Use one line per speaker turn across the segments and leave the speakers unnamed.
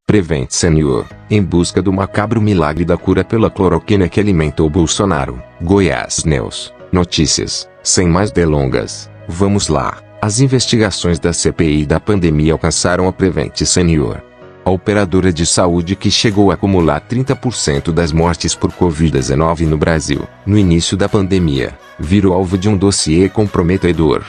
Prevent Senior, em busca do macabro milagre da cura pela cloroquina que alimentou Bolsonaro. Goiás News. Notícias. Sem mais delongas, vamos lá. As investigações da CPI da pandemia alcançaram a Prevent Senior. A operadora de saúde que chegou a acumular 30% das mortes por Covid-19 no Brasil, no início da pandemia, virou alvo de um dossiê comprometedor.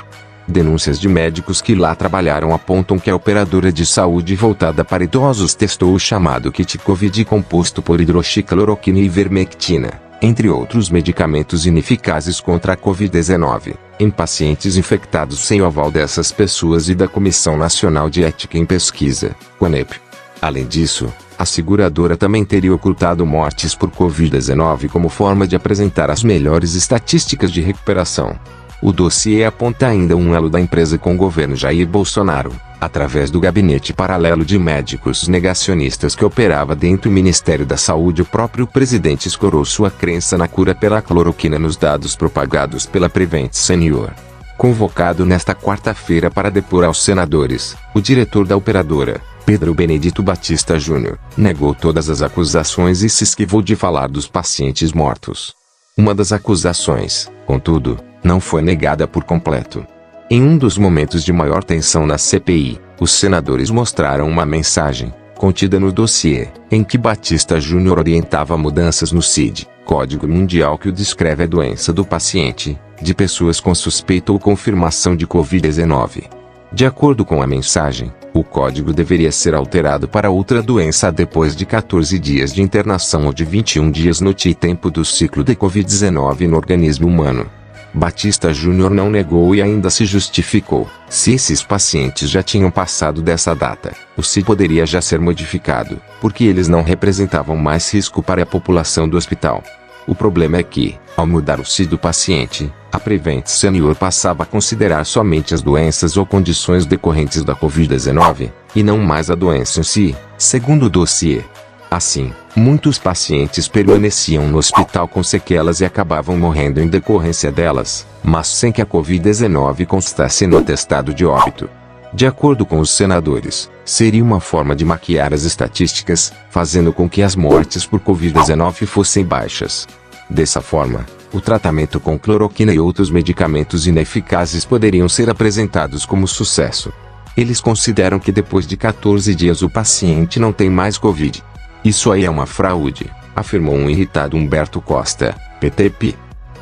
Denúncias de médicos que lá trabalharam apontam que a operadora de saúde voltada para idosos testou o chamado kit Covid composto por hidroxicloroquina e ivermectina, entre outros medicamentos ineficazes contra a Covid-19, em pacientes infectados sem o aval dessas pessoas e da Comissão Nacional de Ética em Pesquisa, CONEP. Além disso, a seguradora também teria ocultado mortes por Covid-19 como forma de apresentar as melhores estatísticas de recuperação. O dossiê aponta ainda um elo da empresa com o governo Jair Bolsonaro, através do gabinete paralelo de médicos negacionistas que operava dentro do Ministério da Saúde. O próprio presidente escorou sua crença na cura pela cloroquina nos dados propagados pela Prevent Senior. Convocado nesta quarta-feira para depor aos senadores, o diretor da operadora, Pedro Benedito Batista Júnior, negou todas as acusações e se esquivou de falar dos pacientes mortos. Uma das acusações, contudo, não foi negada por completo. Em um dos momentos de maior tensão na CPI, os senadores mostraram uma mensagem, contida no dossiê, em que Batista Júnior orientava mudanças no CID, Código Mundial que o descreve a doença do paciente, de pessoas com suspeita ou confirmação de Covid-19. De acordo com a mensagem, o código deveria ser alterado para outra doença depois de 14 dias de internação ou de 21 dias no tempo do ciclo de Covid-19 no organismo humano. Batista Júnior não negou e ainda se justificou. Se esses pacientes já tinham passado dessa data, o CID poderia já ser modificado, porque eles não representavam mais risco para a população do hospital. O problema é que, ao mudar o CID do paciente, a Prevent Senior passava a considerar somente as doenças ou condições decorrentes da Covid-19, e não mais a doença em si, segundo o dossiê. Assim, muitos pacientes permaneciam no hospital com sequelas e acabavam morrendo em decorrência delas, mas sem que a Covid-19 constasse no atestado de óbito. De acordo com os senadores, seria uma forma de maquiar as estatísticas, fazendo com que as mortes por Covid-19 fossem baixas. Dessa forma, o tratamento com cloroquina e outros medicamentos ineficazes poderiam ser apresentados como sucesso. Eles consideram que depois de 14 dias o paciente não tem mais Covid. Isso aí é uma fraude, afirmou um irritado Humberto Costa, PTP.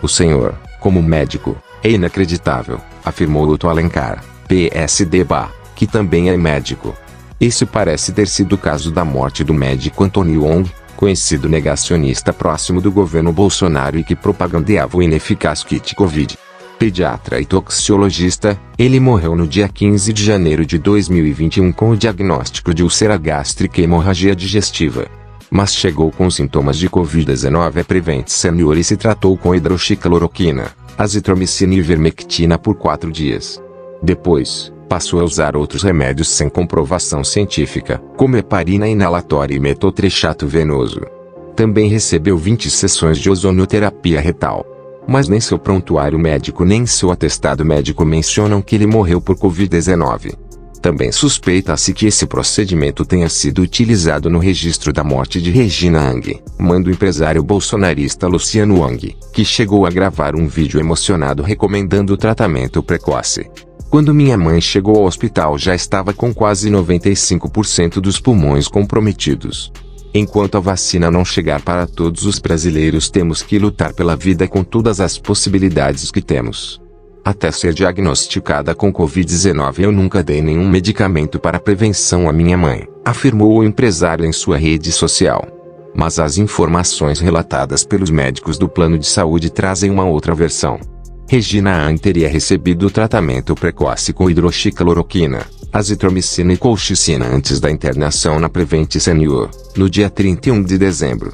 O senhor, como médico, é inacreditável, afirmou Otto Alencar, PSDB, que também é médico. Esse parece ter sido o caso da morte do médico Antônio Wong, conhecido negacionista próximo do governo Bolsonaro e que propagandeava o ineficaz kit Covid. Pediatra e toxicologista, ele morreu no dia 15 de janeiro de 2021 com o diagnóstico de úlcera gástrica e hemorragia digestiva. Mas chegou com sintomas de Covid-19 a Prevent Senior e se tratou com hidroxicloroquina, azitromicina e ivermectina por 4 dias. Depois, passou a usar outros remédios sem comprovação científica, como heparina inalatória e metotrexato venoso. Também recebeu 20 sessões de ozonioterapia retal. Mas nem seu prontuário médico nem seu atestado médico mencionam que ele morreu por Covid-19. Também suspeita-se que esse procedimento tenha sido utilizado no registro da morte de Regina Ang, mãe do empresário bolsonarista Luciano Wang, que chegou a gravar um vídeo emocionado recomendando o tratamento precoce. Quando minha mãe chegou ao hospital já estava com quase 95% dos pulmões comprometidos. Enquanto a vacina não chegar para todos os brasileiros, temos que lutar pela vida com todas as possibilidades que temos. Até ser diagnosticada com Covid-19 eu nunca dei nenhum medicamento para prevenção à minha mãe, afirmou o empresário em sua rede social. Mas as informações relatadas pelos médicos do plano de saúde trazem uma outra versão. Regina Ang teria recebido o tratamento precoce com hidroxicloroquina, azitromicina e colchicina antes da internação na Prevent Senior, no dia 31 de dezembro.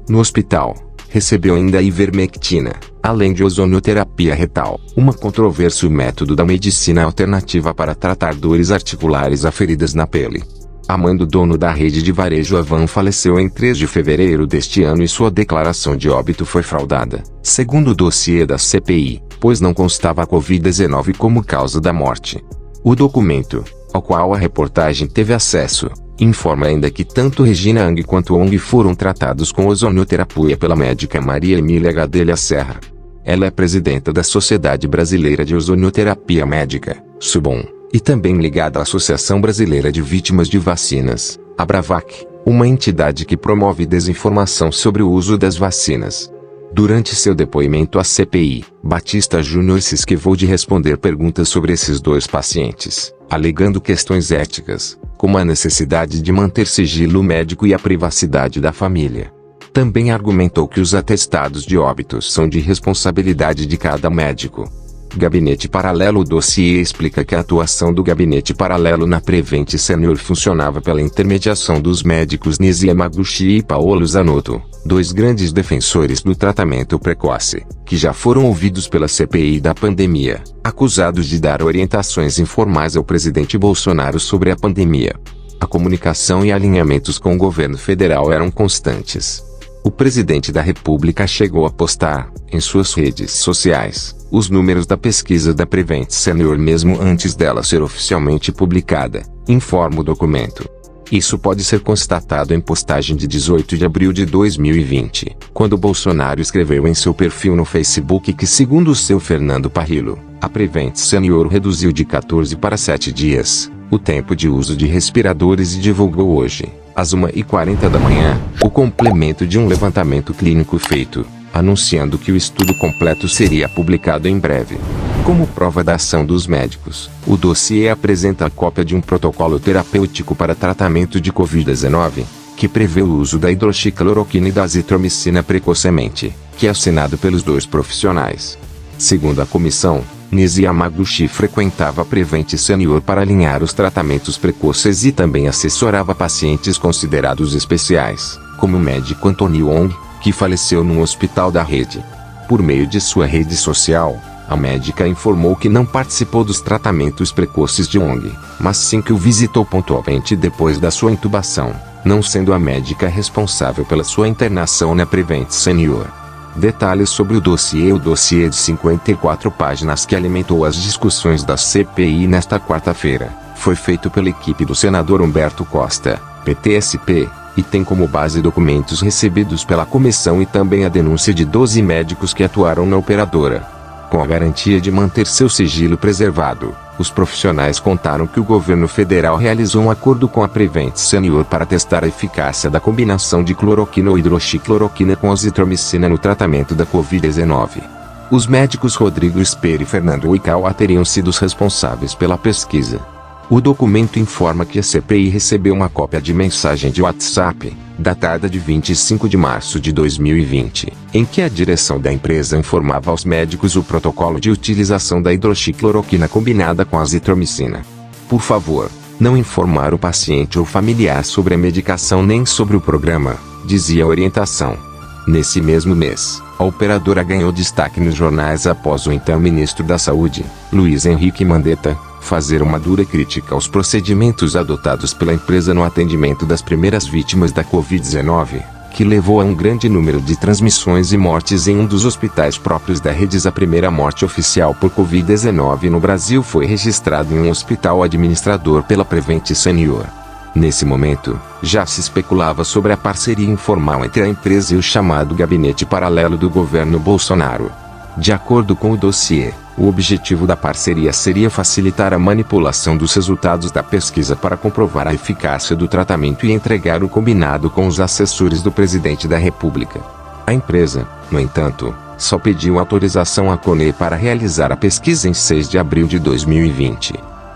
No hospital, recebeu ainda ivermectina, além de ozonioterapia retal, uma controverso método da medicina alternativa para tratar dores articulares a feridas na pele. A mãe do dono da rede de varejo Avan faleceu em 3 de fevereiro deste ano e sua declaração de óbito foi fraudada, segundo o dossiê da CPI, pois não constava a Covid-19 como causa da morte. O documento, ao qual a reportagem teve acesso, Informa ainda que tanto Regina Ang quanto Ong foram tratados com ozonioterapia pela médica Maria Emília Gadelha Serra. Ela é presidenta da Sociedade Brasileira de Ozonioterapia Médica, SUBOM, e também ligada à Associação Brasileira de Vítimas de Vacinas, Abravac, uma entidade que promove desinformação sobre o uso das vacinas. Durante seu depoimento à CPI, Batista Júnior se esquivou de responder perguntas sobre esses dois pacientes, alegando questões éticas, como a necessidade de manter sigilo médico e a privacidade da família. Também argumentou que os atestados de óbitos são de responsabilidade de cada médico. Gabinete Paralelo. O dossiê explica que a atuação do Gabinete Paralelo na Prevent Senior funcionava pela intermediação dos médicos Nisi Yamaguchi e Paolo Zanotto, dois grandes defensores do tratamento precoce, que já foram ouvidos pela CPI da pandemia, acusados de dar orientações informais ao presidente Bolsonaro sobre a pandemia. A comunicação e alinhamentos com o governo federal eram constantes. O presidente da República chegou a postar, em suas redes sociais, os números da pesquisa da Prevent Senior mesmo antes dela ser oficialmente publicada, informa o documento. Isso pode ser constatado em postagem de 18 de abril de 2020, quando Bolsonaro escreveu em seu perfil no Facebook que, segundo o seu Fernando Parrillo, a Prevent Senior reduziu de 14 para 7 dias o tempo de uso de respiradores e divulgou hoje, às 1h40 da manhã, o complemento de um levantamento clínico feito, anunciando que o estudo completo seria publicado em breve. Como prova da ação dos médicos, o dossiê apresenta a cópia de um protocolo terapêutico para tratamento de Covid-19, que prevê o uso da hidroxicloroquina e da azitromicina precocemente, que é assinado pelos dois profissionais. Segundo a comissão, Nisi Yamaguchi frequentava a Prevent Senior para alinhar os tratamentos precoces e também assessorava pacientes considerados especiais, como o médico Antônio Ong, que faleceu num hospital da rede. Por meio de sua rede social, a médica informou que não participou dos tratamentos precoces de Ong, mas sim que o visitou pontualmente depois da sua intubação, não sendo a médica responsável pela sua internação na Prevent Senior. Detalhes sobre o dossiê. O dossiê de 54 páginas que alimentou as discussões da CPI nesta quarta-feira, foi feito pela equipe do senador Humberto Costa, PTSP, e tem como base documentos recebidos pela comissão e também a denúncia de 12 médicos que atuaram na operadora. Com a garantia de manter seu sigilo preservado, os profissionais contaram que o governo federal realizou um acordo com a Prevent Senior para testar a eficácia da combinação de cloroquina ou hidroxicloroquina com azitromicina no tratamento da Covid-19. Os médicos Rodrigo Espera e Fernando Uikawa teriam sido os responsáveis pela pesquisa. O documento informa que a CPI recebeu uma cópia de mensagem de WhatsApp, datada de 25 de março de 2020, em que a direção da empresa informava aos médicos o protocolo de utilização da hidroxicloroquina combinada com azitromicina. Por favor, não informar o paciente ou familiar sobre a medicação nem sobre o programa, dizia a orientação. Nesse mesmo mês, a operadora ganhou destaque nos jornais após o então ministro da Saúde, Luiz Henrique Mandetta, fazer uma dura crítica aos procedimentos adotados pela empresa no atendimento das primeiras vítimas da Covid-19, que levou a um grande número de transmissões e mortes em um dos hospitais próprios da rede. A primeira morte oficial por Covid-19 no Brasil foi registrada em um hospital administrador pela Prevent Senior. Nesse momento, já se especulava sobre a parceria informal entre a empresa e o chamado Gabinete Paralelo do governo Bolsonaro. De acordo com o dossiê, o objetivo da parceria seria facilitar a manipulação dos resultados da pesquisa para comprovar a eficácia do tratamento e entregar o combinado com os assessores do presidente da República. A empresa, no entanto, só pediu autorização à CONE para realizar a pesquisa em 6 de abril de 2020.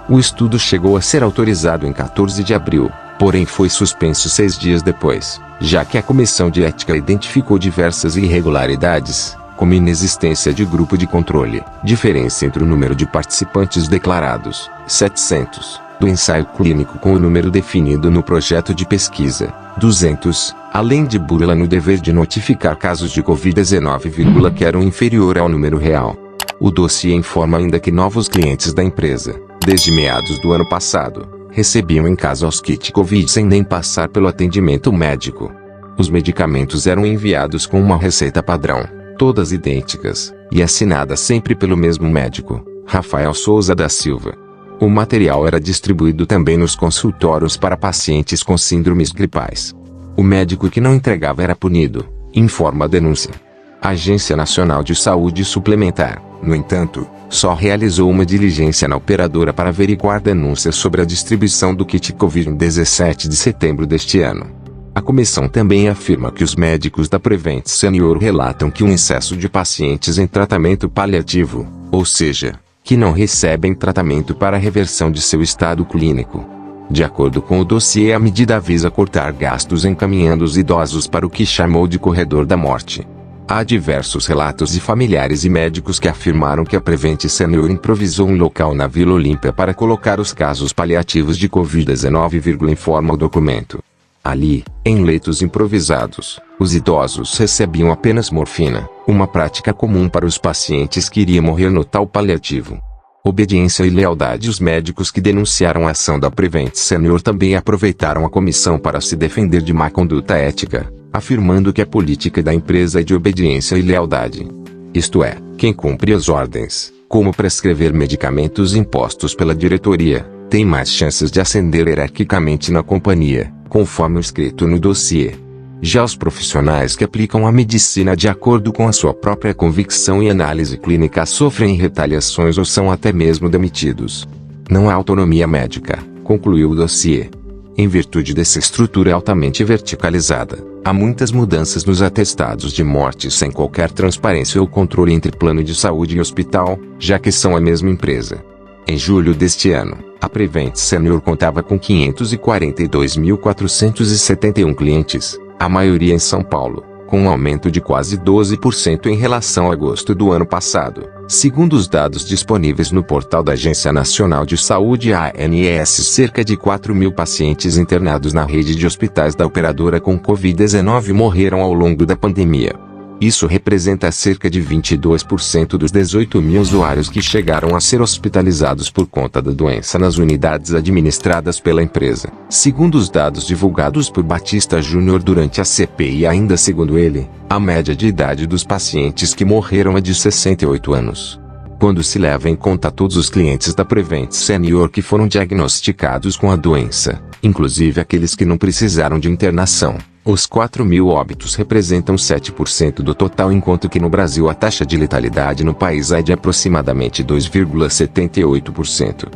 O estudo chegou a ser autorizado em 14 de abril, porém foi suspenso 6 dias depois, já que a Comissão de Ética identificou diversas irregularidades, como inexistência de grupo de controle, diferença entre o número de participantes declarados, 700, do ensaio clínico com o número definido no projeto de pesquisa, 200, além de burla no dever de notificar casos de Covid-19, que eram inferior ao número real. O dossiê informa ainda que novos clientes da empresa, desde meados do ano passado, recebiam em casa os kits Covid sem nem passar pelo atendimento médico. Os medicamentos eram enviados com uma receita padrão, todas idênticas, e assinada sempre pelo mesmo médico, Rafael Souza da Silva. O material era distribuído também nos consultórios para pacientes com síndromes gripais. O médico que não entregava era punido, informa a denúncia. A Agência Nacional de Saúde Suplementar, no entanto, só realizou uma diligência na operadora para averiguar denúncias sobre a distribuição do kit Covid em 17 de setembro deste ano. A comissão também afirma que os médicos da Prevent Senior relatam que um excesso de pacientes em tratamento paliativo, ou seja, que não recebem tratamento para a reversão de seu estado clínico. De acordo com o dossiê, a medida visa cortar gastos encaminhando os idosos para o que chamou de corredor da morte. Há diversos relatos de familiares e médicos que afirmaram que a Prevent Senior improvisou um local na Vila Olímpia para colocar os casos paliativos de Covid-19, informa o documento. Ali, em leitos improvisados, os idosos recebiam apenas morfina, uma prática comum para os pacientes que iriam morrer no tal paliativo. Obediência e lealdade. Os médicos que denunciaram a ação da Prevent Senior também aproveitaram a comissão para se defender de má conduta ética, afirmando que a política da empresa é de obediência e lealdade. Isto é, quem cumpre as ordens, como prescrever medicamentos impostos pela diretoria, tem mais chances de ascender hierarquicamente na companhia, conforme o escrito no dossiê. Já os profissionais que aplicam a medicina de acordo com a sua própria convicção e análise clínica sofrem retaliações ou são até mesmo demitidos. Não há autonomia médica, concluiu o dossiê. Em virtude dessa estrutura altamente verticalizada, há muitas mudanças nos atestados de morte sem qualquer transparência ou controle entre plano de saúde e hospital, já que são a mesma empresa. Em julho deste ano, a Prevent Senior contava com 542.471 clientes, a maioria em São Paulo, com um aumento de quase 12% em relação a agosto do ano passado, segundo os dados disponíveis no portal da Agência Nacional de Saúde ANS. Cerca de 4.000 pacientes internados na rede de hospitais da operadora com Covid-19 morreram ao longo da pandemia. Isso representa cerca de 22% dos 18.000 usuários que chegaram a ser hospitalizados por conta da doença nas unidades administradas pela empresa, segundo os dados divulgados por Batista Júnior durante a CPI. Ainda segundo ele, a média de idade dos pacientes que morreram é de 68 anos. Quando se leva em conta todos os clientes da Prevent Senior que foram diagnosticados com a doença, inclusive aqueles que não precisaram de internação, os 4.000 óbitos representam 7% do total, enquanto que no Brasil a taxa de letalidade no país é de aproximadamente 2,78%.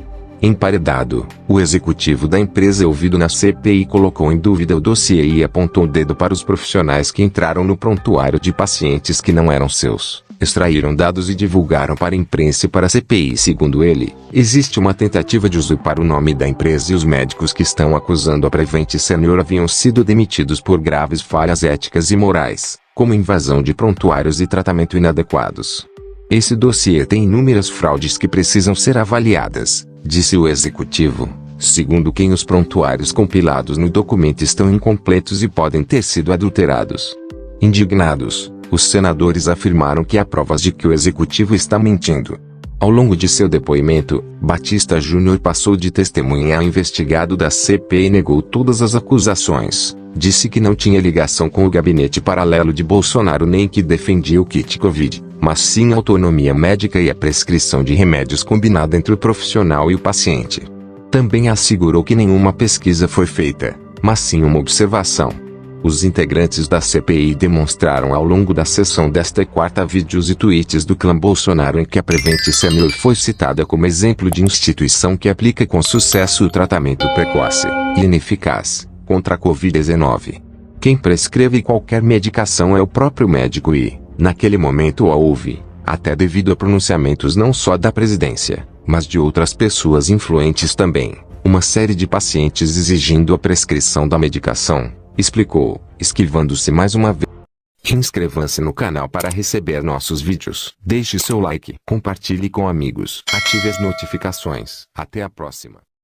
Emparedado, o executivo da empresa ouvido na CPI colocou em dúvida o dossiê e apontou o dedo para os profissionais que entraram no prontuário de pacientes que não eram seus, extraíram dados e divulgaram para a imprensa e para a CPI. Segundo ele, existe uma tentativa de usurpar o nome da empresa e os médicos que estão acusando a Prevent Senior haviam sido demitidos por graves falhas éticas e morais, como invasão de prontuários e tratamento inadequados. Esse dossiê tem inúmeras fraudes que precisam ser avaliadas, disse o executivo, segundo quem os prontuários compilados no documento estão incompletos e podem ter sido adulterados. Indignados, os senadores afirmaram que há provas de que o executivo está mentindo. Ao longo de seu depoimento, Batista Júnior passou de testemunha a investigado da CPI e negou todas as acusações. Disse que não tinha ligação com o gabinete paralelo de Bolsonaro nem que defendia o kit Covid, mas sim a autonomia médica e a prescrição de remédios combinada entre o profissional e o paciente. Também assegurou que nenhuma pesquisa foi feita, mas sim uma observação. Os integrantes da CPI demonstraram ao longo da sessão desta quarta vídeos e tweets do clã Bolsonaro em que a Prevent Senior foi citada como exemplo de instituição que aplica com sucesso o tratamento precoce e ineficaz contra a Covid-19. Quem prescreve qualquer medicação é o próprio médico e, naquele momento houve, até devido a pronunciamentos não só da presidência, mas de outras pessoas influentes também, uma série de pacientes exigindo a prescrição da medicação, explicou, esquivando-se mais uma vez. Inscreva-se no canal para receber nossos vídeos. Deixe seu like, compartilhe com amigos, ative as notificações. Até a próxima.